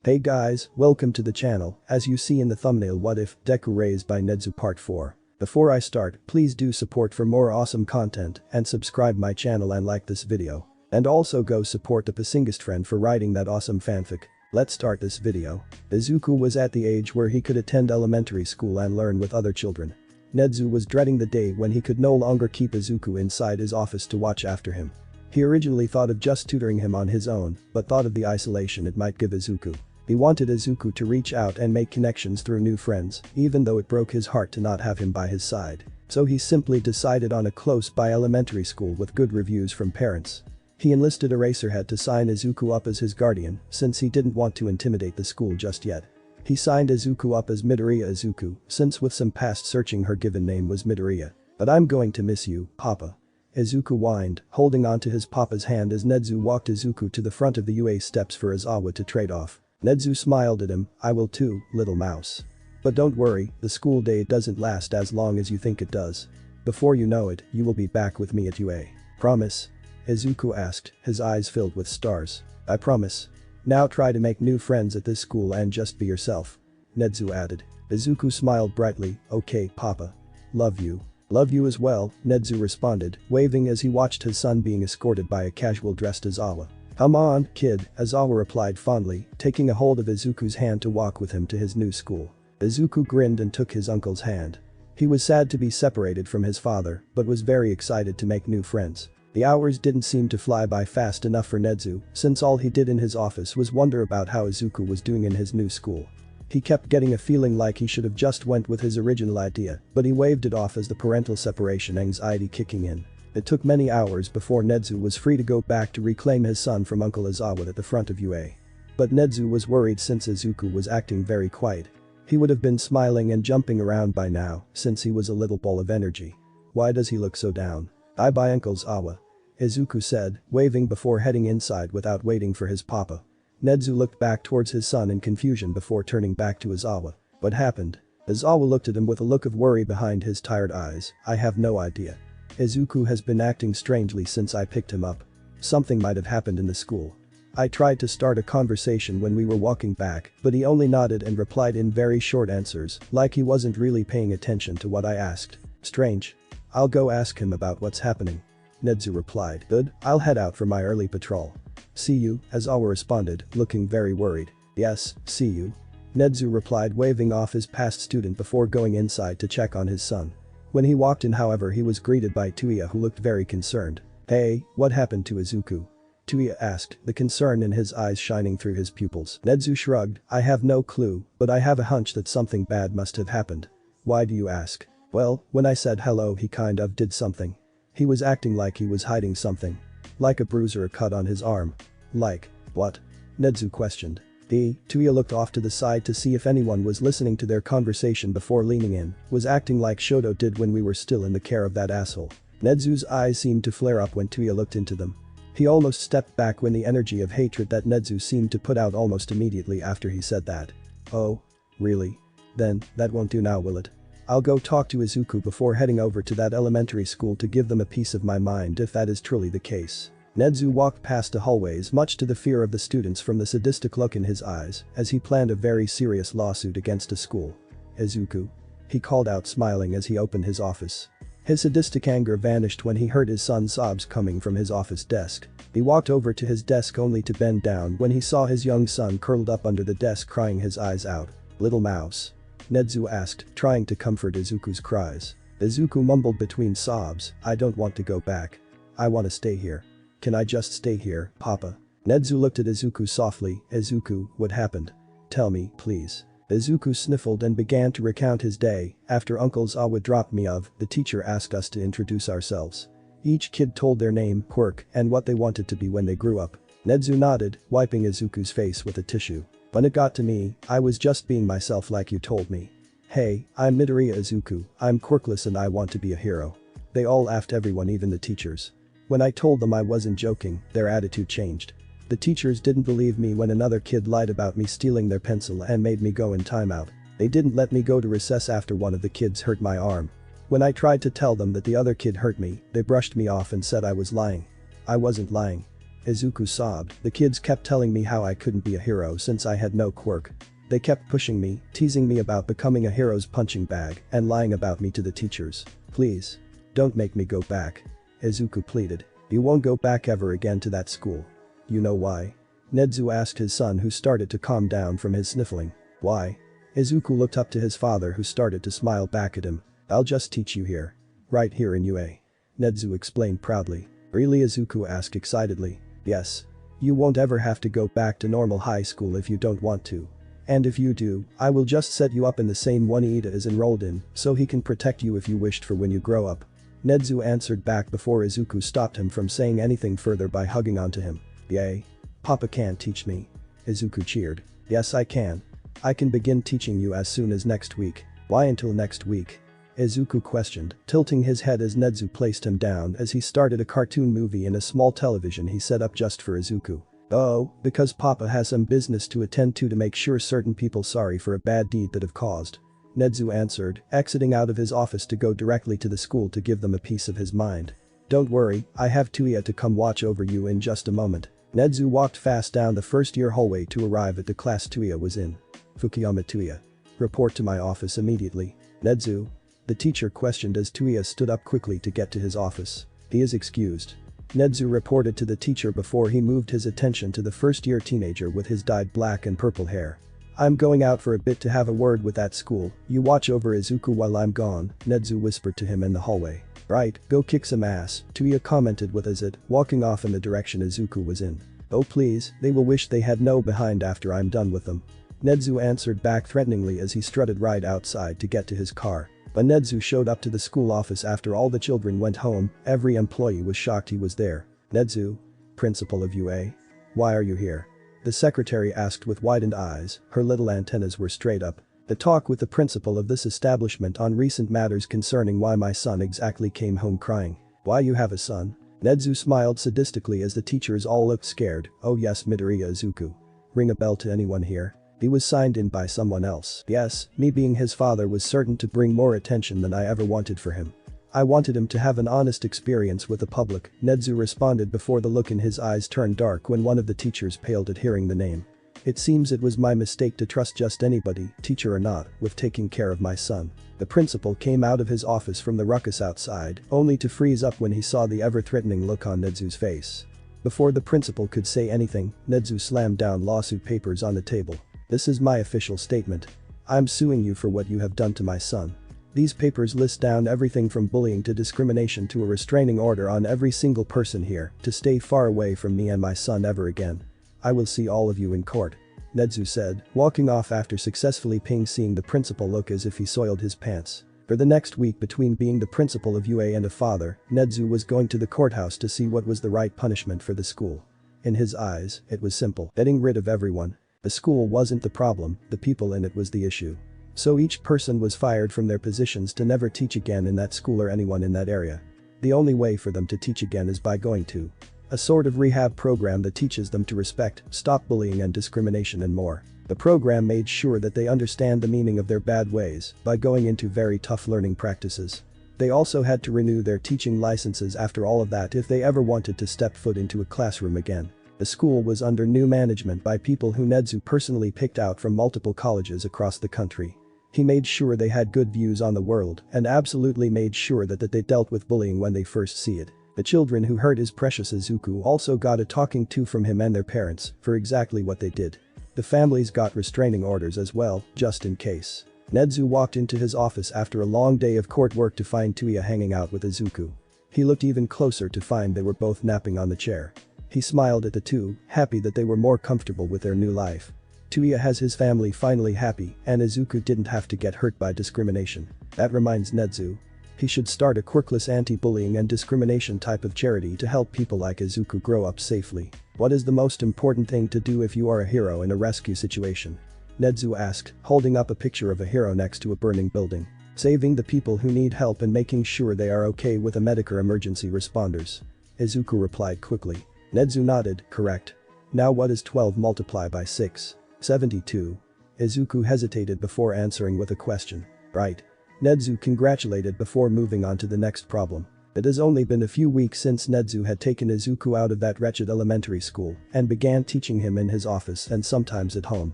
Hey guys, welcome to the channel. As you see in the thumbnail, what if Deku raised by Nedzu part 4. Before I start, please do support for more awesome content and subscribe my channel and like this video. And also go support the Pasingist friend for writing that awesome fanfic. Let's start this video. Izuku was at the age where he could attend elementary school and learn with other children. Nedzu was dreading the day when he could no longer keep Izuku inside his office to watch after him. He originally thought of just tutoring him on his own, but thought of the isolation it might give Izuku. He wanted Izuku to reach out and make connections through new friends, even though it broke his heart to not have him by his side. So he simply decided on a close-by elementary school with good reviews from parents. He enlisted Eraserhead to sign Izuku up as his guardian, since he didn't want to intimidate the school just yet. He signed Izuku up as Midoriya Izuku, since with some past searching her given name was Midoriya. "But I'm going to miss you, Papa." Izuku whined, holding onto his papa's hand as Nedzu walked Izuku to the front of the UA steps for Izawa to trade off. Nedzu smiled at him, "I will too, little mouse. But don't worry, the school day doesn't last as long as you think it does. Before you know it, you will be back with me at UA. Promise?" Izuku asked, his eyes filled with stars. "I promise. Now try to make new friends at this school and just be yourself," Nedzu added. Izuku smiled brightly, "Okay, Papa. Love you." "Love you as well," Nedzu responded, waving as he watched his son being escorted by a casual-dressed Izawa. "Come on, kid," Izawa replied fondly, taking a hold of Izuku's hand to walk with him to his new school. Izuku grinned and took his uncle's hand. He was sad to be separated from his father, but was very excited to make new friends. The hours didn't seem to fly by fast enough for Nedzu, since all he did in his office was wonder about how Izuku was doing in his new school. He kept getting a feeling like he should have just went with his original idea, but he waved it off as the parental separation anxiety kicking in. It took many hours before Nedzu was free to go back to reclaim his son from Uncle Izawa at the front of UA. But Nedzu was worried since Izuku was acting very quiet. He would have been smiling and jumping around by now, since he was a little ball of energy. "Why does he look so down?" "Bye Uncle Izawa," Izuku said, waving before heading inside without waiting for his papa. Nedzu looked back towards his son in confusion before turning back to Izawa. "What happened?" Izawa looked at him with a look of worry behind his tired eyes. "I have no idea. Izuku has been acting strangely since I picked him up. Something might have happened in the school. I tried to start a conversation when we were walking back, but he only nodded and replied in very short answers, like he wasn't really paying attention to what I asked. Strange. I'll go ask him about what's happening," Nedzu replied. "Good, I'll head out for my early patrol." "See you," Izawa responded, looking very worried. "Yes, see you," Nedzu replied, waving off his past student before going inside to check on his son. When he walked in, however, he was greeted by Tuya, who looked very concerned. "Hey, what happened to Izuku?" Tuya asked, the concern in his eyes shining through his pupils. Nedzu shrugged, "I have no clue, but I have a hunch that something bad must have happened." "Why do you ask?" "Well, when I said hello he kind of did something. He was acting like he was hiding something. Like a bruise or a cut on his arm." "Like, what?" Nedzu questioned. Tuya looked off to the side to see if anyone was listening to their conversation before leaning in, was acting like Shoto did when we were still in the care of that asshole. Nedzu's eyes seemed to flare up when Tuya looked into them. He almost stepped back when the energy of hatred that Nedzu seemed to put out almost immediately after he said that. "Oh? Really? Then, that won't do now, will it? I'll go talk to Izuku before heading over to that elementary school to give them a piece of my mind if that is truly the case." Nedzu walked past the hallways, much to the fear of the students from the sadistic look in his eyes, as he planned a very serious lawsuit against a school. "Izuku?" he called out, smiling as he opened his office. His sadistic anger vanished when he heard his son's sobs coming from his office desk. He walked over to his desk only to bend down when he saw his young son curled up under the desk crying his eyes out. "Little mouse?" Nedzu asked, trying to comfort Izuku's cries. Izuku mumbled between sobs, "I don't want to go back. I want to stay here. Can I just stay here, Papa?" Nedzu looked at Izuku softly. "Izuku, what happened? Tell me, please." Izuku sniffled and began to recount his day. "After Uncle Izawa dropped me off, the teacher asked us to introduce ourselves. Each kid told their name, quirk, and what they wanted to be when they grew up." Nedzu nodded, wiping Izuku's face with a tissue. "When it got to me, I was just being myself like you told me. Hey, I'm Midoriya Izuku, I'm quirkless and I want to be a hero." They all laughed, everyone, even the teachers. When I told them I wasn't joking, their attitude changed. The teachers didn't believe me when another kid lied about me stealing their pencil and made me go in timeout. They didn't let me go to recess after one of the kids hurt my arm. When I tried to tell them that the other kid hurt me, they brushed me off and said I was lying. I wasn't lying. Izuku sobbed. The kids kept telling me how I couldn't be a hero since I had no quirk. They kept pushing me, teasing me about becoming a hero's punching bag, and lying about me to the teachers. Please. Don't make me go back. Izuku pleaded. You won't go back ever again to that school. You know why? Nedzu asked his son, who started to calm down from his sniffling. Why? Izuku looked up to his father, who started to smile back at him. I'll just teach you here. Right here in UA. Nedzu explained proudly. Really? Izuku asked excitedly. Yes. You won't ever have to go back to normal high school if you don't want to. And if you do, I will just set you up in the same one Ida is enrolled in, so he can protect you if you wished for when you grow up. Nedzu answered back before Izuku stopped him from saying anything further by hugging onto him. Yay. Papa can't teach me. Izuku cheered. Yes, I can. I can begin teaching you as soon as next week. Why until next week? Izuku questioned, tilting his head as Nedzu placed him down as he started a cartoon movie in a small television he set up just for Izuku. Oh, because Papa has some business to attend to make sure certain people sorry for a bad deed that have caused. Nedzu answered, exiting out of his office to go directly to the school to give them a piece of his mind. Don't worry, I have Tuya to come watch over you in just a moment. Nedzu walked fast down the first-year hallway to arrive at the class Tuya was in. Fukuyama Tuya. Report to my office immediately. Nedzu? The teacher questioned as Tuya stood up quickly to get to his office. He is excused. Nedzu reported to the teacher before he moved his attention to the first-year teenager with his dyed black and purple hair. I'm going out for a bit to have a word with that school. You watch over Izuku while I'm gone, Nedzu whispered to him in the hallway. Right, go kick some ass, Tuya commented with Azit, walking off in the direction Izuku was in. Oh please, they will wish they had no behind after I'm done with them. Nedzu answered back threateningly as he strutted right outside to get to his car. When Nedzu showed up to the school office after all the children went home, every employee was shocked he was there. Nedzu? Principal of UA? Why are you here? The secretary asked with widened eyes, her little antennas were straight up. The talk with the principal of this establishment on recent matters concerning why my son exactly came home crying. Why you have a son? Nedzu smiled sadistically as the teachers all looked scared. Oh yes, Midoriya Izuku. Ring a bell to anyone here? He was signed in by someone else. Yes, me being his father was certain to bring more attention than I ever wanted for him. I wanted him to have an honest experience with the public, Nedzu responded before the look in his eyes turned dark when one of the teachers paled at hearing the name. It seems it was my mistake to trust just anybody, teacher or not, with taking care of my son. The principal came out of his office from the ruckus outside, only to freeze up when he saw the ever-threatening look on Nedzu's face. Before the principal could say anything, Nedzu slammed down lawsuit papers on the table. This is my official statement. I'm suing you for what you have done to my son. These papers list down everything from bullying to discrimination to a restraining order on every single person here to stay far away from me and my son ever again. I will see all of you in court. Nedzu said, walking off after successfully seeing the principal look as if he soiled his pants. For the next week between being the principal of UA and a father, Nedzu was going to the courthouse to see what was the right punishment for the school. In his eyes, it was simple, getting rid of everyone. The school wasn't the problem, the people in it was the issue. So each person was fired from their positions to never teach again in that school or anyone in that area. The only way for them to teach again is by going to a sort of rehab program that teaches them to respect, stop bullying and discrimination and more. The program made sure that they understand the meaning of their bad ways by going into very tough learning practices. They also had to renew their teaching licenses after all of that if they ever wanted to step foot into a classroom again. The school was under new management by people who Nedzu personally picked out from multiple colleges across the country. He made sure they had good views on the world and absolutely made sure that they dealt with bullying when they first see it. The children who hurt his precious Izuku also got a talking to from him and their parents for exactly what they did. The families got restraining orders as well, just in case. Nedzu walked into his office after a long day of court work to find Tuya hanging out with Izuku. He looked even closer to find they were both napping on the chair. He smiled at the two, happy that they were more comfortable with their new life. Tuya has his family finally happy and Izuku didn't have to get hurt by discrimination. That reminds Nedzu. He should start a quirkless anti-bullying and discrimination type of charity to help people like Izuku grow up safely. What is the most important thing to do if you are a hero in a rescue situation? Nedzu asked, holding up a picture of a hero next to a burning building. Saving the people who need help and making sure they are okay with a medic or emergency responders. Izuku replied quickly. Nedzu nodded, correct. Now what is 12 multiplied by 6? 72. Izuku hesitated before answering with a question. Right. Nedzu congratulated before moving on to the next problem. It has only been a few weeks since Nedzu had taken Izuku out of that wretched elementary school and began teaching him in his office and sometimes at home.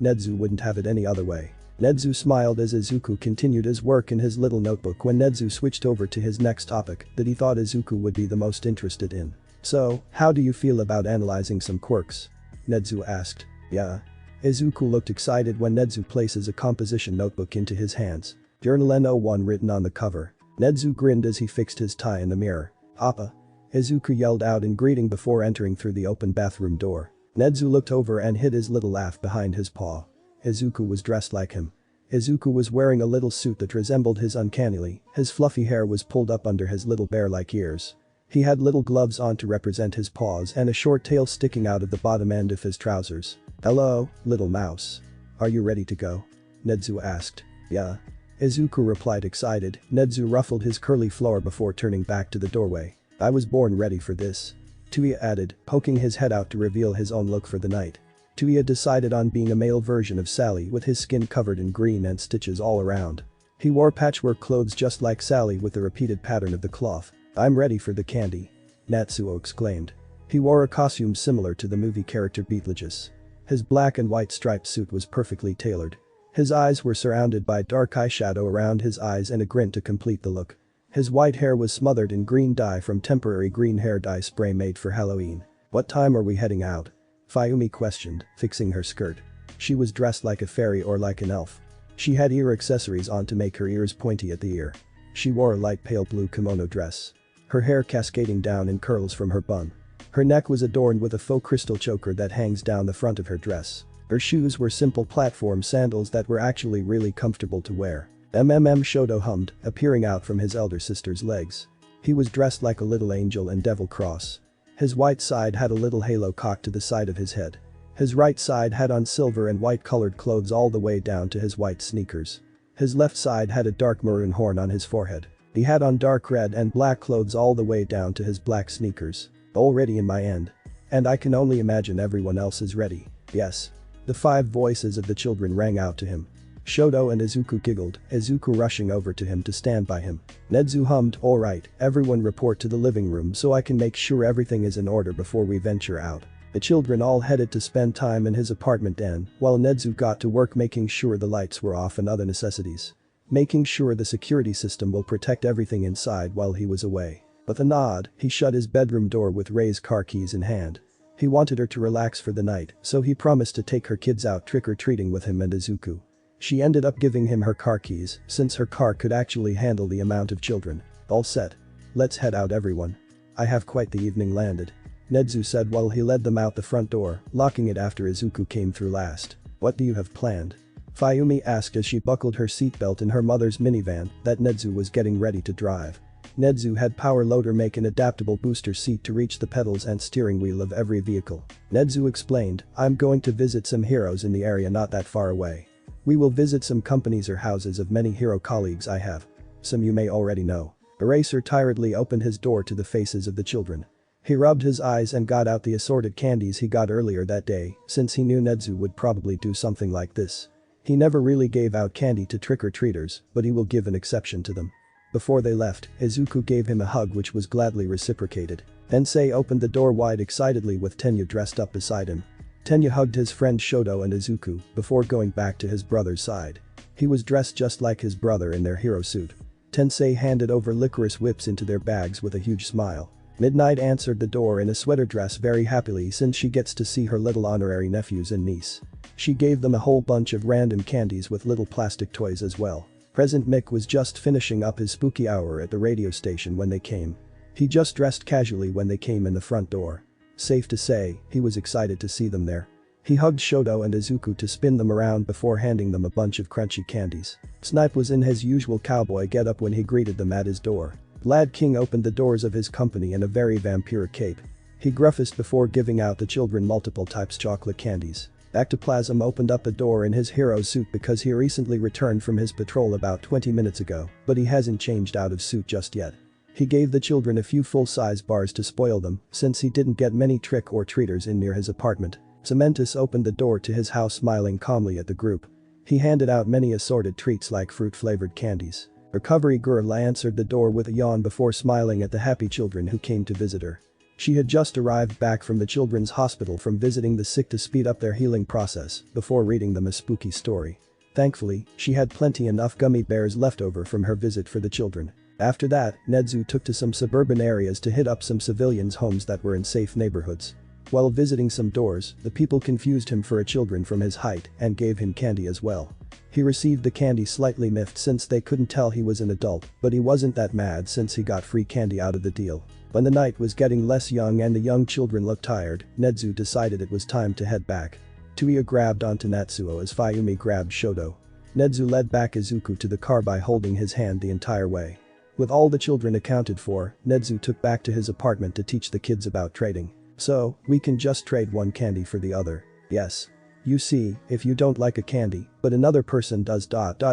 Nedzu wouldn't have it any other way. Nedzu smiled as Izuku continued his work in his little notebook when Nedzu switched over to his next topic that he thought Izuku would be the most interested in. "So, how do you feel about analyzing some quirks?" Nedzu asked. "Yeah." Izuku looked excited when Nedzu places a composition notebook into his hands. Journal N01 written on the cover. Nedzu grinned as he fixed his tie in the mirror. "Appa." Izuku yelled out in greeting before entering through the open bathroom door. Nedzu looked over and hid his little laugh behind his paw. Izuku was dressed like him. Izuku was wearing a little suit that resembled his uncannily, his fluffy hair was pulled up under his little bear-like ears. He had little gloves on to represent his paws and a short tail sticking out of the bottom end of his trousers. "Hello, little mouse. Are you ready to go?" Nedzu asked. "Yeah." Izuku replied excited. Nedzu ruffled his curly floor before turning back to the doorway. "I was born ready for this." Tuya added, poking his head out to reveal his own look for the night. Tuya decided on being a male version of Sally with his skin covered in green and stitches all around. He wore patchwork clothes just like Sally with the repeated pattern of the cloth. "I'm ready for the candy," Natsuo exclaimed. He wore a costume similar to the movie character Beetlejuice. His black and white striped suit was perfectly tailored. His eyes were surrounded by dark eyeshadow around his eyes and a grin to complete the look. His white hair was smothered in green dye from temporary green hair dye spray made for Halloween. "What time are we heading out?" Fayumi questioned, fixing her skirt. She was dressed like a fairy or like an elf. She had ear accessories on to make her ears pointy at the ear. She wore a light pale blue kimono dress. Her hair cascading down in curls from her bun. Her neck was adorned with a faux crystal choker that hangs down the front of her dress. Her shoes were simple platform sandals that were actually really comfortable to wear. Shodo hummed, appearing out from his elder sister's legs. He was dressed like a little angel and devil cross. His white side had a little halo cocked to the side of his head. His right side had on silver and white colored clothes all the way down to his white sneakers. His left side had a dark maroon horn on his forehead. He had on dark red and black clothes all the way down to his black sneakers. "Already in my end. And I can only imagine everyone else is ready." "Yes." The 5 voices of the children rang out to him. Shoto and Izuku giggled, Izuku rushing over to him to stand by him. Nedzu hummed, "Alright, everyone report to the living room so I can make sure everything is in order before we venture out." The children all headed to spend time in his apartment den, while Nedzu got to work making sure the lights were off and other necessities. Making sure the security system will protect everything inside while he was away. With a nod, he shut his bedroom door with Rei's car keys in hand. He wanted her to relax for the night, so he promised to take her kids out trick-or-treating with him and Izuku. She ended up giving him her car keys, since her car could actually handle the amount of children. "All set. Let's head out everyone. I have quite the evening landed," Nedzu said while he led them out the front door, locking it after Izuku came through last. "What do you have planned?" Fayumi asked as she buckled her seatbelt in her mother's minivan that Nedzu was getting ready to drive. Nedzu had power loader make an adaptable booster seat to reach the pedals and steering wheel of every vehicle. Nedzu explained, "I'm going to visit some heroes in the area not that far away. We will visit some companies or houses of many hero colleagues I have. Some you may already know." Eraser tiredly opened his door to the faces of the children. He rubbed his eyes and got out the assorted candies he got earlier that day, since he knew Nedzu would probably do something like this. He never really gave out candy to trick-or-treaters, but he will give an exception to them. Before they left, Izuku gave him a hug which was gladly reciprocated. Tensei opened the door wide excitedly with Tenya dressed up beside him. Tenya hugged his friend Shoto and Izuku before going back to his brother's side. He was dressed just like his brother in their hero suit. Tensei handed over licorice whips into their bags with a huge smile. Midnight answered the door in a sweater dress very happily since she gets to see her little honorary nephews and niece. She gave them a whole bunch of random candies with little plastic toys as well. Present Mick was just finishing up his spooky hour at the radio station when they came. He just dressed casually when they came in the front door. Safe to say, he was excited to see them there. He hugged Shoto and Izuku to spin them around before handing them a bunch of crunchy candies. Snipe was in his usual cowboy getup when he greeted them at his door. Lad King opened the doors of his company in a very vampiric cape. He gruffed before giving out the children multiple types chocolate candies. Ectoplasm opened up a door in his hero suit because he recently returned from his patrol about 20 minutes ago, but he hasn't changed out of suit just yet. He gave the children a few full-size bars to spoil them, since he didn't get many trick-or-treaters in near his apartment. Cementus opened the door to his house smiling calmly at the group. He handed out many assorted treats like fruit-flavored candies. Recovery girl answered the door with a yawn before smiling at the happy children who came to visit her. She had just arrived back from the children's hospital from visiting the sick to speed up their healing process before reading them a spooky story. Thankfully, she had plenty enough gummy bears left over from her visit for the children. After that, Nedzu took to some suburban areas to hit up some civilians' homes that were in safe neighborhoods. While visiting some doors, the people confused him for a children from his height and gave him candy as well. He received the candy slightly miffed since they couldn't tell he was an adult, but he wasn't that mad since he got free candy out of the deal. When the night was getting less young and the young children looked tired, Nedzu decided it was time to head back. Tuya grabbed onto Natsuo as Fayumi grabbed Shoto. Nedzu led back Izuku to the car by holding his hand the entire way. With all the children accounted for, Nedzu took back to his apartment to teach the kids about trading. So, we can just trade one candy for the other. Yes. You see, if you don't like a candy, but another person does.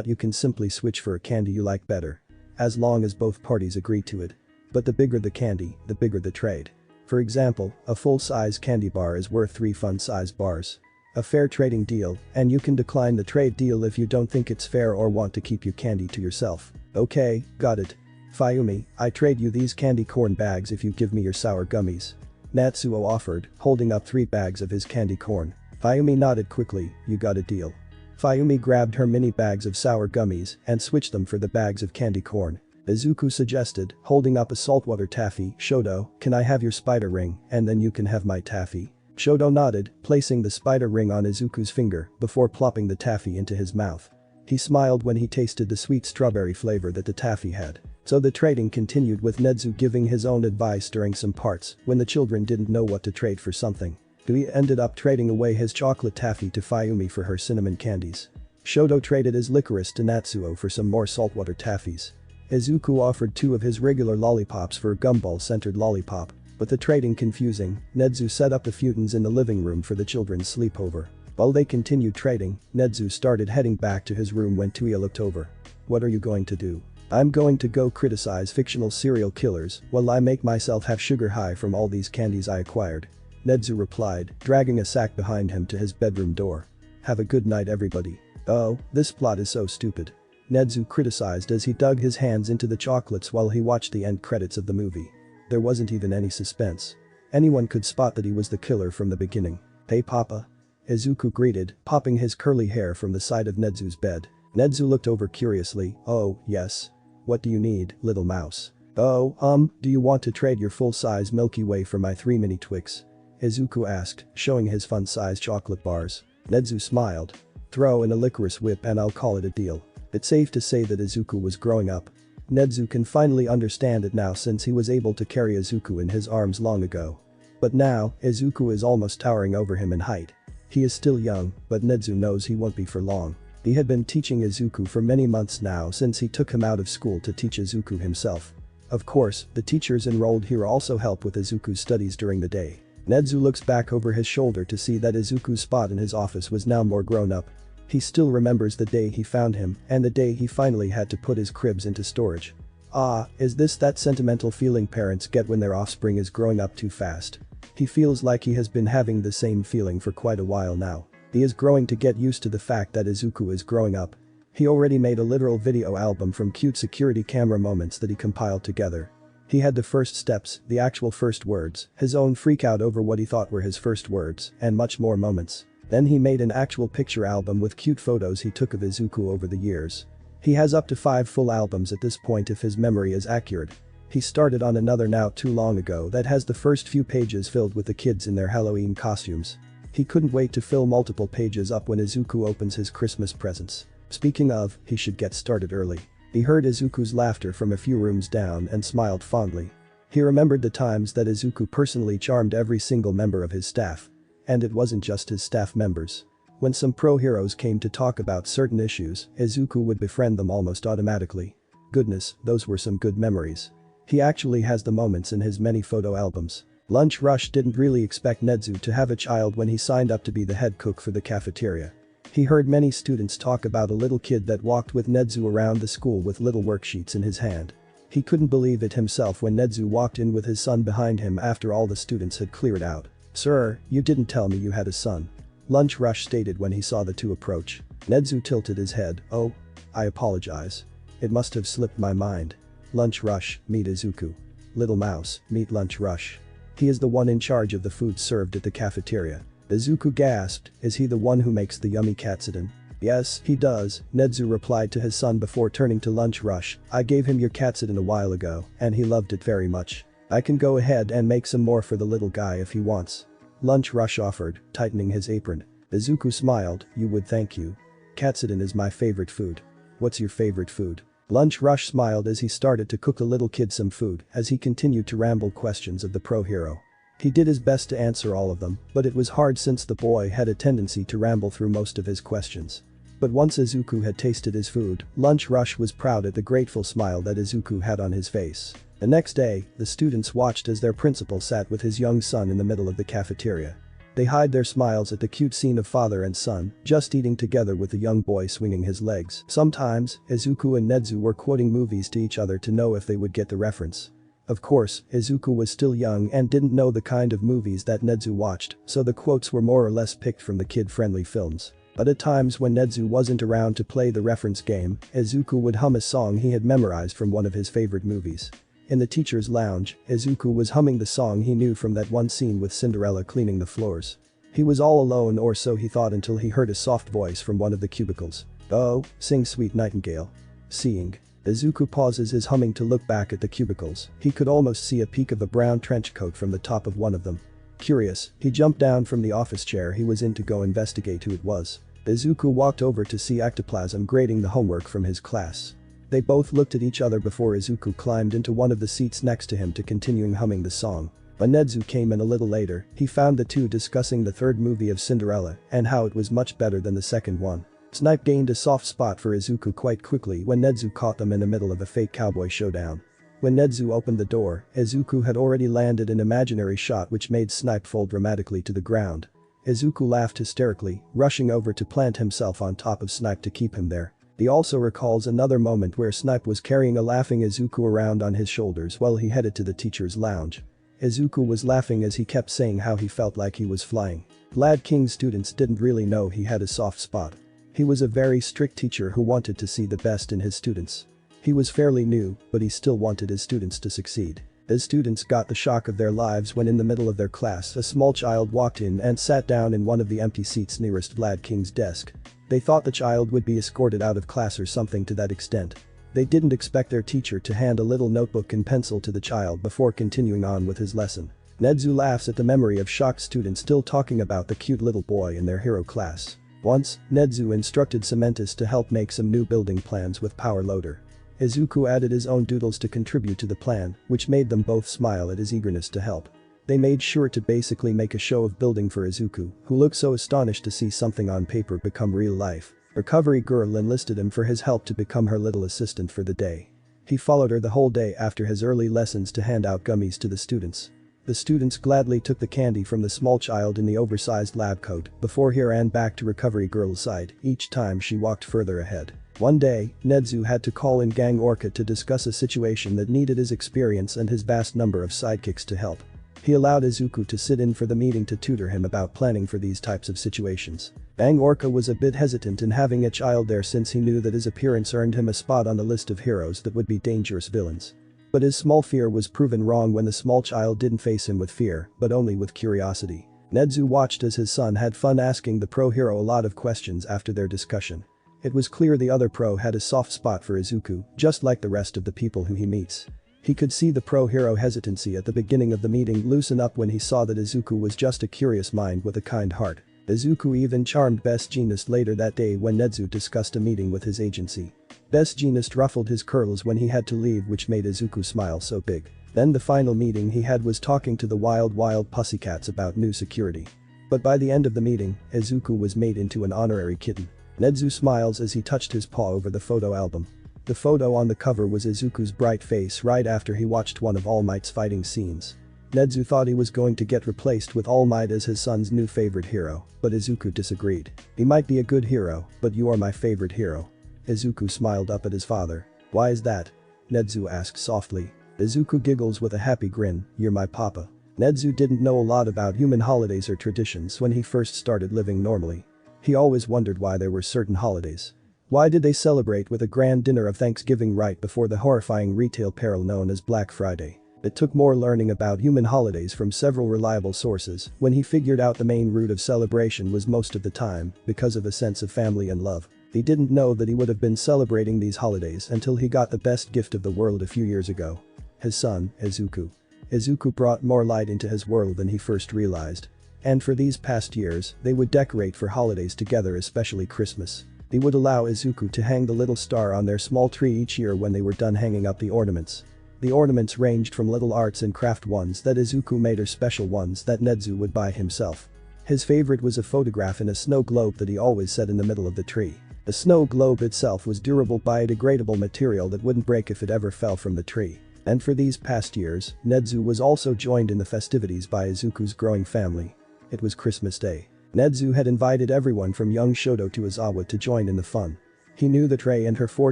You can simply switch for a candy you like better. As long as both parties agree to it. But the bigger the candy, the bigger the trade. For example, a full-size candy bar is worth 3 fun-size bars. A fair trading deal, and you can decline the trade deal if you don't think it's fair or want to keep your candy to yourself. Okay, got it. Fayumi, I trade you these candy corn bags if you give me your sour gummies. Natsuo offered, holding up 3 bags of his candy corn. Fayumi nodded quickly, you got a deal. Fayumi grabbed her mini bags of sour gummies and switched them for the bags of candy corn. Izuku suggested, holding up a saltwater taffy, Shoto, can I have your spider ring, and then you can have my taffy. Shoto nodded, placing the spider ring on Izuku's finger before plopping the taffy into his mouth. He smiled when he tasted the sweet strawberry flavor that the taffy had. So the trading continued with Nedzu giving his own advice during some parts when the children didn't know what to trade for something. Dewey ended up trading away his chocolate taffy to Fayumi for her cinnamon candies. Shoto traded his licorice to Natsuo for some more saltwater taffies. Izuku offered 2 of his regular lollipops for a gumball-centered lollipop. With the trading confusing, Nedzu set up the futons in the living room for the children's sleepover. While they continued trading, Nedzu started heading back to his room when Tuya looked over. What are you going to do? I'm going to go criticize fictional serial killers while I make myself have sugar high from all these candies I acquired. Nedzu replied, dragging a sack behind him to his bedroom door. Have a good night everybody. Oh, this plot is so stupid. Nedzu criticized as he dug his hands into the chocolates while he watched the end credits of the movie. There wasn't even any suspense. Anyone could spot that he was the killer from the beginning. Hey Papa? Izuku greeted, popping his curly hair from the side of Nedzu's bed. Nedzu looked over curiously, oh, yes. What do you need, little mouse? Oh, do you want to trade your full-size Milky Way for my 3 mini Twix? Izuku asked, showing his fun-sized chocolate bars. Nedzu smiled. Throw in a licorice whip and I'll call it a deal. It's safe to say that Izuku was growing up. Nedzu can finally understand it now since he was able to carry Izuku in his arms long ago. But now, Izuku is almost towering over him in height. He is still young, but Nedzu knows he won't be for long. He had been teaching Izuku for many months now since he took him out of school to teach Izuku himself. Of course, the teachers enrolled here also help with Izuku's studies during the day. Nedzu looks back over his shoulder to see that Izuku's spot in his office was now more grown up. He still remembers the day he found him and the day he finally had to put his cribs into storage. Ah, is this that sentimental feeling parents get when their offspring is growing up too fast? He feels like he has been having the same feeling for quite a while now. He is growing to get used to the fact that Izuku is growing up. He already made a literal video album from cute security camera moments that he compiled together. He had the first steps, the actual first words, his own freak out over what he thought were his first words, and much more moments. Then he made an actual picture album with cute photos he took of Izuku over the years. He has up to 5 full albums at this point if his memory is accurate. He started on another now too long ago that has the first few pages filled with the kids in their Halloween costumes. He couldn't wait to fill multiple pages up when Izuku opens his Christmas presents. Speaking of, he should get started early. He heard Izuku's laughter from a few rooms down and smiled fondly. He remembered the times that Izuku personally charmed every single member of his staff. And it wasn't just his staff members. When some pro heroes came to talk about certain issues, Izuku would befriend them almost automatically. Goodness, those were some good memories. He actually has the moments in his many photo albums. Lunch Rush didn't really expect Nedzu to have a child when he signed up to be the head cook for the cafeteria. He heard many students talk about a little kid that walked with Nedzu around the school with little worksheets in his hand. He couldn't believe it himself when Nedzu walked in with his son behind him after all the students had cleared out. Sir, you didn't tell me you had a son. Lunch Rush stated when he saw the two approach. Nedzu tilted his head, oh. I apologize. It must have slipped my mind. Lunch rush, meet Izuku. Little mouse, meet lunch rush. He is the one in charge of the food served at the cafeteria. Izuku gasped, is he the one who makes the yummy katsudon? Yes, he does, Nedzu replied to his son before turning to Lunch Rush. I gave him your katsudon a while ago, and he loved it very much. I can go ahead and make some more for the little guy if he wants. Lunch Rush offered, tightening his apron. Izuku smiled, you would thank you. Katsudon is my favorite food. What's your favorite food? Lunch Rush smiled as he started to cook the little kid some food as he continued to ramble questions of the pro hero. He did his best to answer all of them, but it was hard since the boy had a tendency to ramble through most of his questions. But once Izuku had tasted his food, Lunch Rush was proud at the grateful smile that Izuku had on his face. The next day, the students watched as their principal sat with his young son in the middle of the cafeteria. They hid their smiles at the cute scene of father and son just eating together with the young boy swinging his legs. Sometimes, Izuku and Nedzu were quoting movies to each other to know if they would get the reference. Of course, Izuku was still young and didn't know the kind of movies that Nedzu watched, so the quotes were more or less picked from the kid-friendly films. But at times when Nedzu wasn't around to play the reference game, Izuku would hum a song he had memorized from one of his favorite movies. In the teacher's lounge, Izuku was humming the song he knew from that one scene with Cinderella cleaning the floors. He was all alone, or so he thought, until he heard a soft voice from one of the cubicles. Oh, sing Sweet Nightingale. Seeing. Izuku pauses his humming to look back at the cubicles. He could almost see a peek of a brown trench coat from the top of one of them. Curious, he jumped down from the office chair he was in to go investigate who it was. Izuku walked over to see Ectoplasm grading the homework from his class. They both looked at each other before Izuku climbed into one of the seats next to him to continuing humming the song. When Nedzu came in a little later, he found the two discussing the third movie of Cinderella and how it was much better than the second one. Snipe gained a soft spot for Izuku quite quickly when Nedzu caught them in the middle of a fake cowboy showdown. When Nedzu opened the door, Izuku had already landed an imaginary shot which made Snipe fall dramatically to the ground. Izuku laughed hysterically, rushing over to plant himself on top of Snipe to keep him there. He also recalls another moment where Snipe was carrying a laughing Izuku around on his shoulders while he headed to the teacher's lounge. Izuku was laughing as he kept saying how he felt like he was flying. Lad King's students didn't really know he had a soft spot. He was a very strict teacher who wanted to see the best in his students. He was fairly new, but he still wanted his students to succeed. His students got the shock of their lives when in the middle of their class a small child walked in and sat down in one of the empty seats nearest Vlad King's desk. They thought the child would be escorted out of class or something to that extent. They didn't expect their teacher to hand a little notebook and pencil to the child before continuing on with his lesson. Nedzu laughs at the memory of shocked students still talking about the cute little boy in their hero class. Once, Nedzu instructed Cementus to help make some new building plans with Power Loader. Izuku added his own doodles to contribute to the plan, which made them both smile at his eagerness to help. They made sure to basically make a show of building for Izuku, who looked so astonished to see something on paper become real life. Recovery Girl enlisted him for his help to become her little assistant for the day. He followed her the whole day after his early lessons to hand out gummies to the students. The students gladly took the candy from the small child in the oversized lab coat before he ran back to Recovery Girl's side each time she walked further ahead. One day, Nedzu had to call in Gang Orca to discuss a situation that needed his experience and his vast number of sidekicks to help. He allowed Izuku to sit in for the meeting to tutor him about planning for these types of situations. Bang Orca was a bit hesitant in having a child there since he knew that his appearance earned him a spot on the list of heroes that would be dangerous villains. But his small fear was proven wrong when the small child didn't face him with fear, but only with curiosity. Nedzu watched as his son had fun asking the pro hero a lot of questions after their discussion. It was clear the other pro had a soft spot for Izuku, just like the rest of the people who he meets. He could see the pro hero hesitancy at the beginning of the meeting loosen up when he saw that Izuku was just a curious mind with a kind heart. Izuku even charmed Best Jeanist later that day when Nedzu discussed a meeting with his agency. Best Jeanist ruffled his curls when he had to leave, which made Izuku smile so big. Then the final meeting he had was talking to the wild pussycats about new security. But by the end of the meeting, Izuku was made into an honorary kitten. Nedzu smiles as he touched his paw over the photo album. The photo on the cover was Izuku's bright face right after he watched one of All Might's fighting scenes. Nedzu thought he was going to get replaced with All Might as his son's new favorite hero, but Izuku disagreed. He might be a good hero, but you are my favorite hero. Izuku smiled up at his father. Why is that? Nedzu asked softly. Izuku giggles with a happy grin, you're my papa. Nedzu didn't know a lot about human holidays or traditions when he first started living normally. He always wondered why there were certain holidays. Why did they celebrate with a grand dinner of Thanksgiving right before the horrifying retail peril known as Black Friday? It took more learning about human holidays from several reliable sources when he figured out the main root of celebration was most of the time because of a sense of family and love. He didn't know that he would have been celebrating these holidays until he got the best gift of the world a few years ago. His son, Izuku. Izuku brought more light into his world than he first realized. And for these past years, they would decorate for holidays together, especially Christmas. They would allow Izuku to hang the little star on their small tree each year when they were done hanging up the ornaments. The ornaments ranged from little arts and craft ones that Izuku made or special ones that Nedzu would buy himself. His favorite was a photograph in a snow globe that he always set in the middle of the tree. The snow globe itself was durable biodegradable material that wouldn't break if it ever fell from the tree. And for these past years, Nedzu was also joined in the festivities by Izuku's growing family. It was Christmas Day. Nedzu had invited everyone from young Shoto to Izawa to join in the fun. He knew that Rei and her 4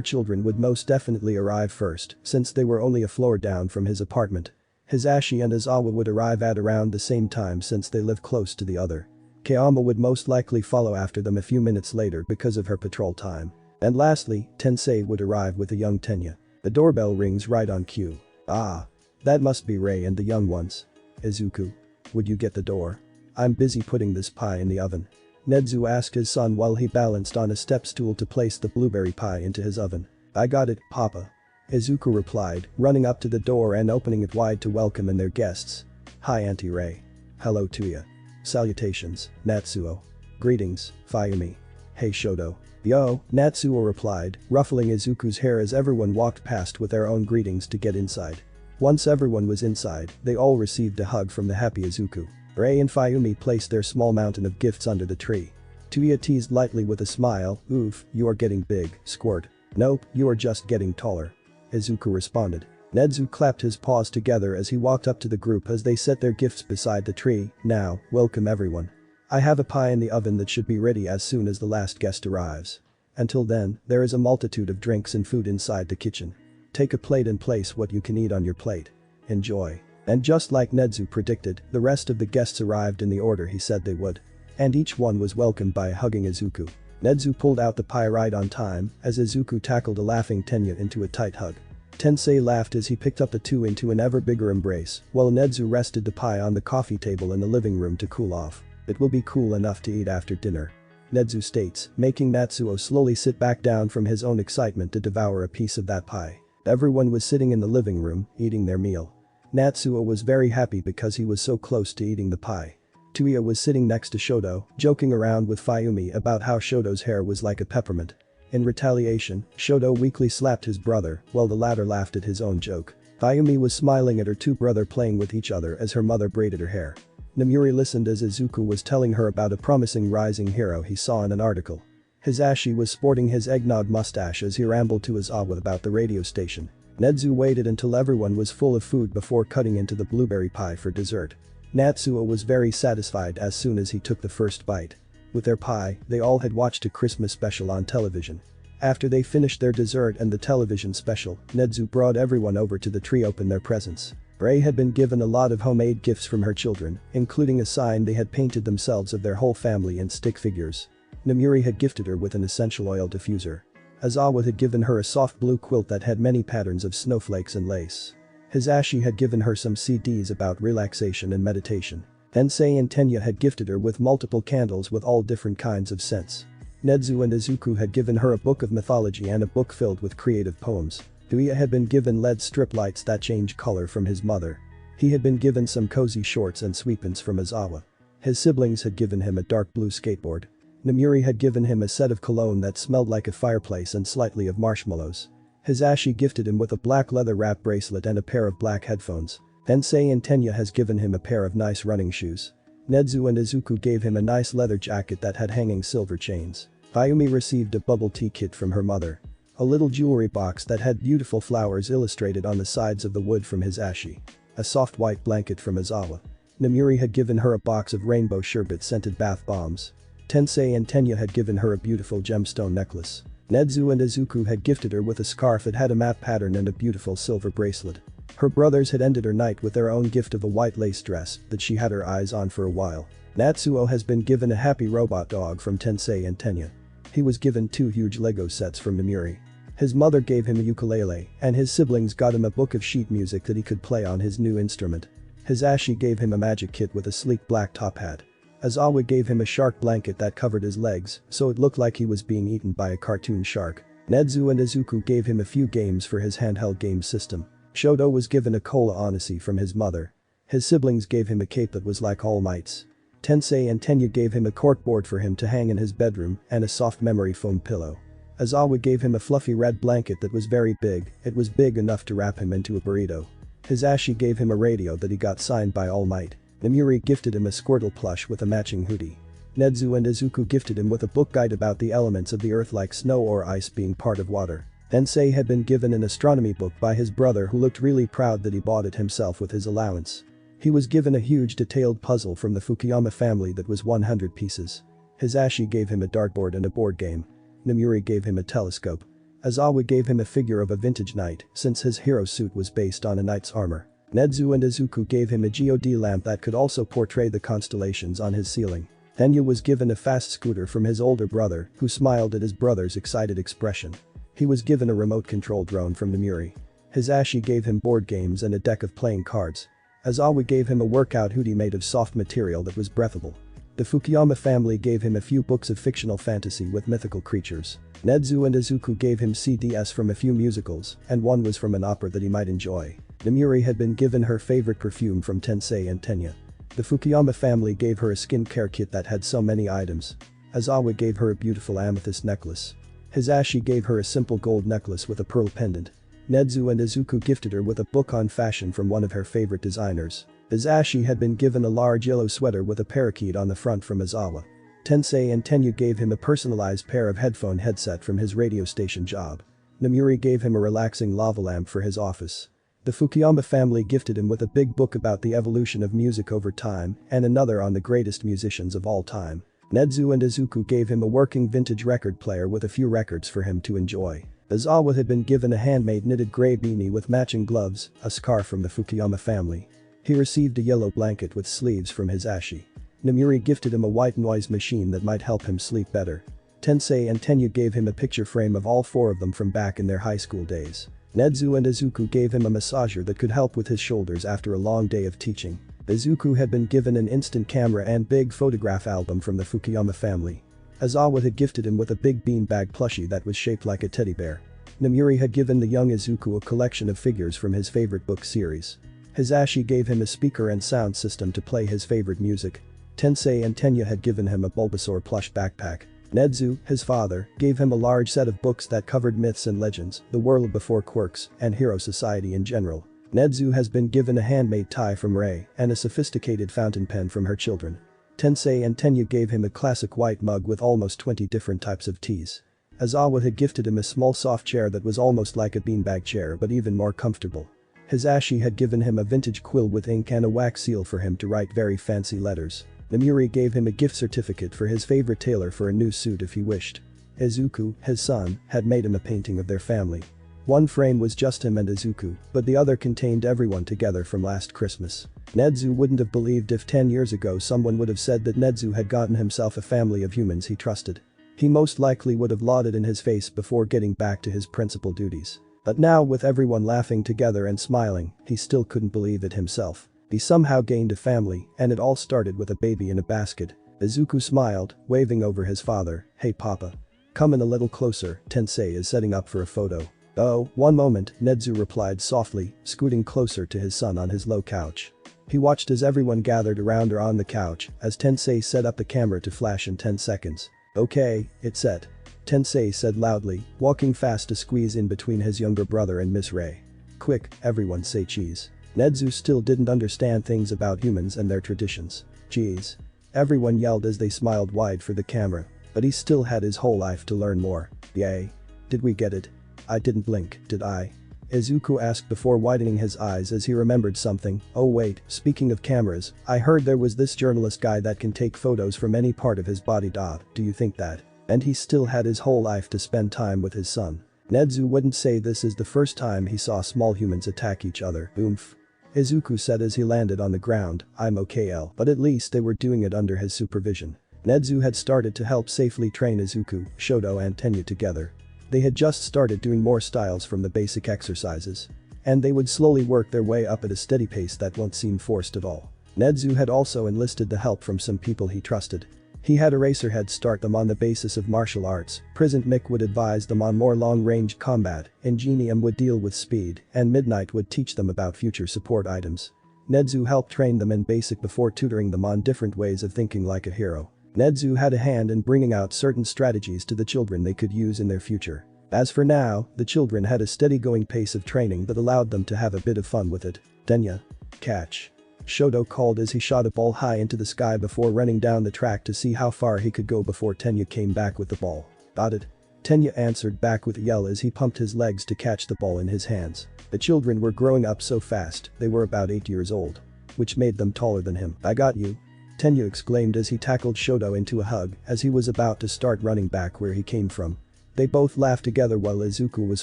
children would most definitely arrive first, since they were only a floor down from his apartment. Hisashi and Izawa would arrive at around the same time since they live close to the other. Kayama would most likely follow after them a few minutes later because of her patrol time. And lastly, Tensei would arrive with a young Tenya. The doorbell rings right on cue. Ah. That must be Rei and the young ones. Izuku. Would you get the door? I'm busy putting this pie in the oven. Nedzu asked his son while he balanced on a step stool to place the blueberry pie into his oven. I got it, Papa. Izuku replied, running up to the door and opening it wide to welcome in their guests. Hi Auntie Rei. Hello Tuya. Salutations, Natsuo. Greetings, Fayumi. Hey Shoto. Yo, Natsuo replied, ruffling Izuku's hair as everyone walked past with their own greetings to get inside. Once everyone was inside, they all received a hug from the happy Izuku. Rei and Fayumi placed their small mountain of gifts under the tree. Tuya teased lightly with a smile, oof, you are getting big, squirt. Nope, you are just getting taller. Izuku responded. Nedzu clapped his paws together as he walked up to the group as they set their gifts beside the tree. Now, welcome everyone. I have a pie in the oven that should be ready as soon as the last guest arrives. Until then, there is a multitude of drinks and food inside the kitchen. Take a plate and place what you can eat on your plate. Enjoy. And just like Nedzu predicted, the rest of the guests arrived in the order he said they would. And each one was welcomed by hugging Izuku. Nedzu pulled out the pie right on time as Izuku tackled a laughing Tenya into a tight hug. Tensei laughed as he picked up the two into an ever bigger embrace, while Nedzu rested the pie on the coffee table in the living room to cool off. It will be cool enough to eat after dinner. Nedzu states, making Natsuo slowly sit back down from his own excitement to devour a piece of that pie. Everyone was sitting in the living room, eating their meal. Natsuo was very happy because he was so close to eating the pie. Tuya was sitting next to Shoto, joking around with Fayumi about how Shoto's hair was like a peppermint. In retaliation, Shoto weakly slapped his brother, while the latter laughed at his own joke. Fayumi was smiling at her two brothers playing with each other as her mother braided her hair. Namuri listened as Izuku was telling her about a promising rising hero he saw in an article. Hisashi was sporting his eggnog mustache as he rambled to Izawa about the radio station. Nedzu waited until everyone was full of food before cutting into the blueberry pie for dessert. Natsuo was very satisfied as soon as he took the first bite. With their pie, they all had watched a Christmas special on television. After they finished their dessert and the television special, Nedzu brought everyone over to the tree to open their presents. Rei had been given a lot of homemade gifts from her children, including a sign they had painted themselves of their whole family in stick figures. Namuri had gifted her with an essential oil diffuser. Izawa had given her a soft blue quilt that had many patterns of snowflakes and lace. Hisashi had given her some CDs about relaxation and meditation. Tensei and Tenya had gifted her with multiple candles with all different kinds of scents. Nedzu and Izuku had given her a book of mythology and a book filled with creative poems. Tuya had been given LED strip lights that change color from his mother. He had been given some cozy shorts and sweatpants from Izawa. His siblings had given him a dark blue skateboard. Namuri had given him a set of cologne that smelled like a fireplace and slightly of marshmallows. Hisashi gifted him with a black leather wrap bracelet and a pair of black headphones. Tensei and Tenya has given him a pair of nice running shoes. Nedzu and Izuku gave him a nice leather jacket that had hanging silver chains. Fayumi received a bubble tea kit from her mother. A little jewelry box that had beautiful flowers illustrated on the sides of the wood from Hisashi. A soft white blanket from Izawa. Namuri had given her a box of rainbow sherbet scented bath bombs. Tensei and Tenya had given her a beautiful gemstone necklace. Nedzu and Izuku had gifted her with a scarf that had a map pattern and a beautiful silver bracelet. Her brothers had ended her night with their own gift of a white lace dress that she had her eyes on for a while. Natsuo has been given a happy robot dog from Tensei and Tenya. He was given 2 huge Lego sets from Namuri. His mother gave him a ukulele, and his siblings got him a book of sheet music that he could play on his new instrument. His Ashi gave him a magic kit with a sleek black top hat. Azawa gave him a shark blanket that covered his legs, so it looked like he was being eaten by a cartoon shark. Nedzu and Izuku gave him a few games for his handheld game system. Shoto was given a Cola Odyssey from his mother. His siblings gave him a cape that was like All Might's. Tensei and Tenya gave him a corkboard for him to hang in his bedroom and a soft memory foam pillow. Azawa gave him a fluffy red blanket that was very big, it was big enough to wrap him into a burrito. His Ashi gave him a radio that he got signed by All Might. Namuri gifted him a Squirtle plush with a matching hoodie. Nedzu and Izuku gifted him with a book guide about the elements of the earth like snow or ice being part of water. Tensei had been given an astronomy book by his brother who looked really proud that he bought it himself with his allowance. He was given a huge detailed puzzle from the Fukuyama family that was 100 pieces. His Ashi gave him a dartboard and a board game. Namuri gave him a telescope. Azawa gave him a figure of a vintage knight since his hero suit was based on a knight's armor. Nedzu and Izuku gave him a God lamp that could also portray the constellations on his ceiling. Tenya was given a fast scooter from his older brother who smiled at his brother's excited expression. He was given a remote control drone from Namuri. His Ashi gave him board games and a deck of playing cards. Azawa gave him a workout hoodie made of soft material that was breathable. The Fukuyama family gave him a few books of fictional fantasy with mythical creatures. Nedzu and Izuku gave him CDs from a few musicals, and one was from an opera that he might enjoy. Namuri had been given her favorite perfume from Tensei and Tenya. The Fukuyama family gave her a skincare kit that had so many items. Azawa gave her a beautiful amethyst necklace. His Ashi gave her a simple gold necklace with a pearl pendant. Nedzu and Izuku gifted her with a book on fashion from one of her favorite designers. His Ashi had been given a large yellow sweater with a parakeet on the front from Azawa. Tensei and Tenya gave him a personalized pair of headphone headset from his radio station job. Namuri gave him a relaxing lava lamp for his office. The Fukuyama family gifted him with a big book about the evolution of music over time and another on the greatest musicians of all time. Nedzu and Izuku gave him a working vintage record player with a few records for him to enjoy. Azawa had been given a handmade knitted grey beanie with matching gloves, a scarf from the Fukuyama family. He received a yellow blanket with sleeves from his Ashi. Namuri gifted him a white noise machine that might help him sleep better. Tensei and Tenya gave him a picture frame of all 4 of them from back in their high school days. Nedzu and Izuku gave him a massager that could help with his shoulders after a long day of teaching. Izuku had been given an instant camera and big photograph album from the Fukuyama family. Azawa had gifted him with a big beanbag plushie that was shaped like a teddy bear. Namuri had given the young Izuku a collection of figures from his favorite book series. His Ashi gave him a speaker and sound system to play his favorite music. Tensei and Tenya had given him a Bulbasaur plush backpack. Nedzu, his father, gave him a large set of books that covered myths and legends, the world before quirks, and hero society in general. Nedzu has been given a handmade tie from Rei and a sophisticated fountain pen from her children. Tensei and Tenya gave him a classic white mug with almost 20 different types of teas. Azawa had gifted him a small soft chair that was almost like a beanbag chair but even more comfortable. His Ashi had given him a vintage quill with ink and a wax seal for him to write very fancy letters. Namuri gave him a gift certificate for his favorite tailor for a new suit if he wished. Izuku, his son, had made him a painting of their family. One frame was just him and Izuku, but the other contained everyone together from last Christmas. Nedzu wouldn't have believed if 10 years ago someone would have said that Nedzu had gotten himself a family of humans he trusted. He most likely would have lauded in his face before getting back to his principal duties. But now with everyone laughing together and smiling, he still couldn't believe it himself. He somehow gained a family, and it all started with a baby in a basket. Izuku smiled, waving over his father. "Hey papa. Come in a little closer, Tensei is setting up for a photo." "Oh, one moment," Nedzu replied softly, scooting closer to his son on his low couch. He watched as everyone gathered around her on the couch as Tensei set up the camera to flash in 10 seconds. "Okay, it's set," Tensei said loudly, walking fast to squeeze in between his younger brother and Miss Rei. "Quick, everyone say cheese." Nedzu still didn't understand things about humans and their traditions. "Cheese." Everyone yelled as they smiled wide for the camera. But he still had his whole life to learn more. "Yay. Did we get it? I didn't blink, did I?" Izuku asked before widening his eyes as he remembered something. "Oh wait, speaking of cameras, I heard there was this journalist guy that can take photos from any part of his body. Do you think that?" And he still had his whole life to spend time with his son. Nedzu wouldn't say this is the first time he saw small humans attack each other. Oomph. Izuku said as he landed on the ground. "I'm okay, but at least they were doing it under his supervision." Nedzu had started to help safely train Izuku, Shoto and Tenya together. They had just started doing more styles from the basic exercises. And they would slowly work their way up at a steady pace that won't seem forced at all. Nedzu had also enlisted the help from some people he trusted. He had Eraserhead start them on the basis of martial arts, Prism Mick would advise them on more long-range combat, Ingenium would deal with speed, and Midnight would teach them about future support items. Nedzu helped train them in basic before tutoring them on different ways of thinking like a hero. Nedzu had a hand in bringing out certain strategies to the children they could use in their future. As for now, the children had a steady-going pace of training that allowed them to have a bit of fun with it. Tenya. Catch. Shoto called as he shot a ball high into the sky before running down the track to see how far he could go before Tenya came back with the ball. Got it. Tenya answered back with a yell as he pumped his legs to catch the ball in his hands. The children were growing up so fast, they were about 8 years old. Which made them taller than him. I got you. Tenya exclaimed as he tackled Shoto into a hug as he was about to start running back where he came from. They both laughed together while Izuku was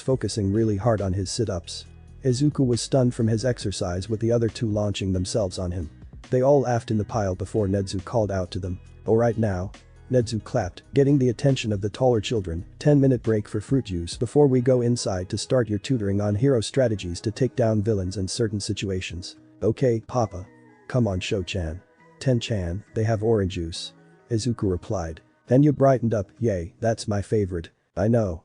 focusing really hard on his sit-ups. Izuku was stunned from his exercise with the other two launching themselves on him. They all laughed in the pile before Nedzu called out to them. Alright now. Nedzu clapped, getting the attention of the taller children. 10-minute break for fruit juice before we go inside to start your tutoring on hero strategies to take down villains in certain situations. Okay, Papa. Come on Sho-chan. Ten-chan, they have orange juice. Izuku replied. Tenya brightened up, yay, that's my favorite. I know.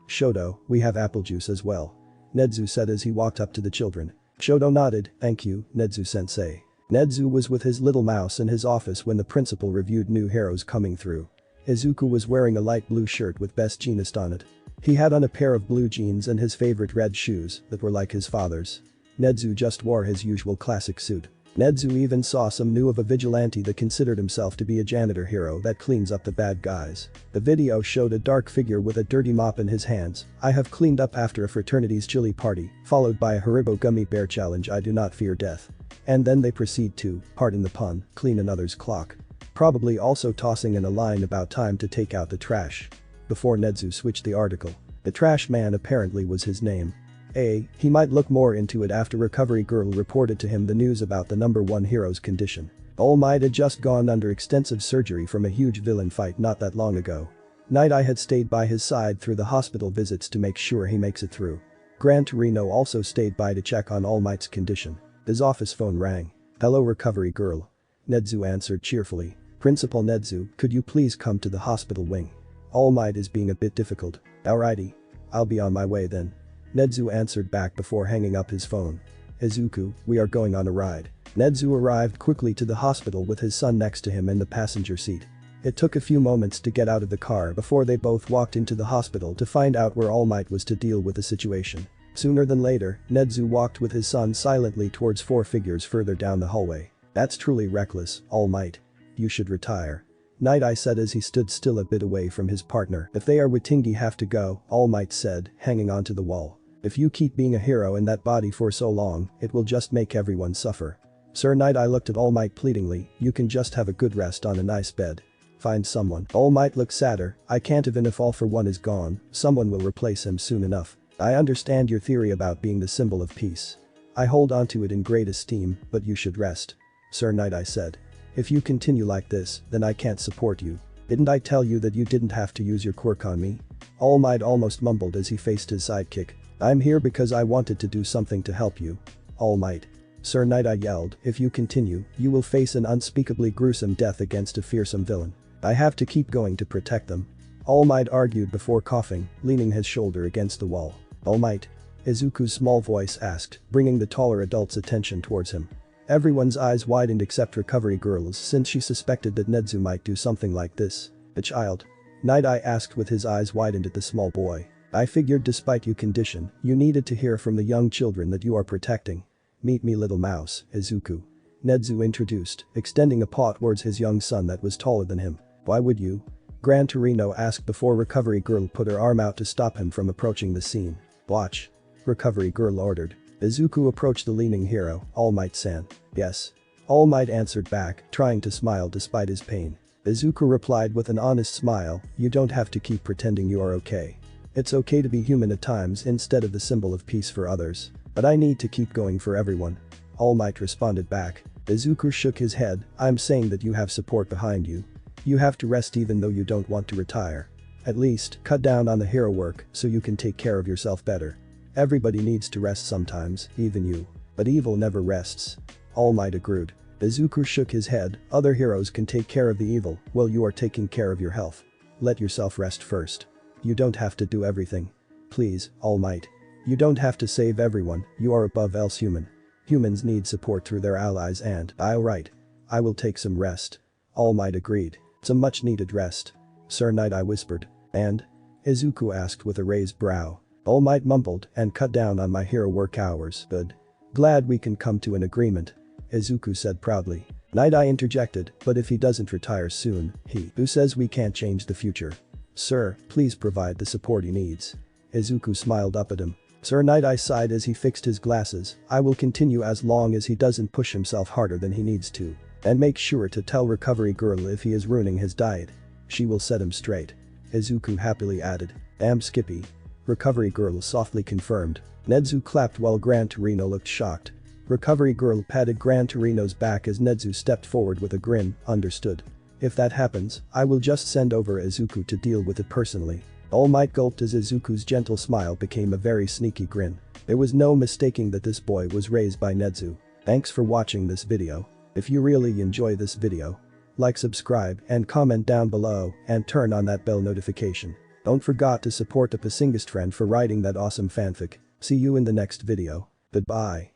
Shoto, we have apple juice as well. Nedzu said as he walked up to the children. Shoto nodded, thank you, Nedzu-sensei. Nedzu was with his little mouse in his office when the principal reviewed new heroes coming through. Izuku was wearing a light blue shirt with Best Jeanist on it. He had on a pair of blue jeans and his favorite red shoes that were like his father's. Nedzu just wore his usual classic suit. Nedzu even saw some new of a vigilante that considered himself to be a janitor hero that cleans up the bad guys. The video showed a dark figure with a dirty mop in his hands. I have cleaned up after a fraternity's chili party, followed by a Haribo gummy bear challenge. I do not fear death. And then they proceed to, pardon the pun, clean another's clock. Probably also tossing in a line about time to take out the trash. Before Nedzu switched the article. The trash man apparently was his name. He might look more into it after Recovery Girl reported to him the news about the number 1 hero's condition. All Might had just gone under extensive surgery from a huge villain fight not that long ago. Night Eye had stayed by his side through the hospital visits to make sure he makes it through. Gran Torino also stayed by to check on All Might's condition. His office phone rang. Hello Recovery Girl. Nedzu answered cheerfully. Principal Nedzu, could you please come to the hospital wing? All Might is being a bit difficult. Alrighty. I'll be on my way then. Nedzu answered back before hanging up his phone. Izuku, we are going on a ride. Nedzu arrived quickly to the hospital with his son next to him in the passenger seat. It took a few moments to get out of the car before they both walked into the hospital to find out where All Might was to deal with the situation. Sooner than later, Nedzu walked with his son silently towards 4 figures further down the hallway. That's truly reckless, All Might. You should retire. Night Eye said as he stood still a bit away from his partner. If they are Watingi have to go, All Might said, hanging onto the wall. If you keep being a hero in that body for so long, it will just make everyone suffer. Sir Night Eye looked at All Might pleadingly, you can just have a good rest on a nice bed. Find someone. All Might looked sadder, I can't even if All for One is gone, someone will replace him soon enough. I understand your theory about being the symbol of peace. I hold onto it in great esteem, but you should rest. Sir Night Eye said. If you continue like this, then I can't support you. Didn't I tell you that you didn't have to use your quirk on me? All Might almost mumbled as he faced his sidekick. I'm here because I wanted to do something to help you. All Might. Sir Night Eye yelled, if you continue, you will face an unspeakably gruesome death against a fearsome villain. I have to keep going to protect them. All Might argued before coughing, leaning his shoulder against the wall. All Might? Izuku's small voice asked, bringing the taller adult's attention towards him. Everyone's eyes widened except Recovery Girl's since she suspected that Nedzu might do something like this. The child? Night Eye asked with his eyes widened at the small boy. I figured despite your condition, you needed to hear from the young children that you are protecting. Meet me little mouse, Izuku. Nedzu introduced, extending a paw towards his young son that was taller than him. Why would you? Gran Torino asked before Recovery Girl put her arm out to stop him from approaching the scene. Watch. Recovery Girl ordered. Izuku approached the leaning hero, All Might-san. Yes. All Might answered back, trying to smile despite his pain. Izuku replied with an honest smile, you don't have to keep pretending you are okay. It's okay to be human at times instead of the symbol of peace for others. But I need to keep going for everyone. All Might responded back. Izuku shook his head, I'm saying that you have support behind you. You have to rest even though you don't want to retire. At least, cut down on the hero work so you can take care of yourself better. Everybody needs to rest sometimes, even you. But evil never rests. All Might agreed. Izuku shook his head. Other heroes can take care of the evil while you are taking care of your health. Let yourself rest first. You don't have to do everything. Please, All Might. You don't have to save everyone, you are above else human. Humans need support through their allies and, alright. I will take some rest. All Might agreed. It's a much needed rest. Sir Knight, I whispered. And? Izuku asked with a raised brow. All Might mumbled and cut down on my hero work hours. Good. Glad we can come to an agreement. Izuku said proudly. Knight, I interjected, but if he doesn't retire soon, who says we can't change the future? Sir, please provide the support he needs. Izuku smiled up at him. Sir Knight, I sighed as he fixed his glasses. I will continue as long as he doesn't push himself harder than he needs to. And make sure to tell Recovery Girl if he is ruining his diet. She will set him straight. Izuku happily added. Damn Skippy. Recovery Girl softly confirmed. Nedzu clapped while Gran Torino looked shocked. Recovery Girl patted Gran Torino's back as Nedzu stepped forward with a grin. Understood. If that happens, I will just send over Izuku to deal with it personally. All Might gulped as Izuku's gentle smile became a very sneaky grin. There was no mistaking that this boy was raised by Nedzu. Thanks for watching this video. If you really enjoy this video, like, subscribe and comment down below and turn on that bell notification. Don't forget to support the Pasingist friend for writing that awesome fanfic. See you in the next video. Goodbye.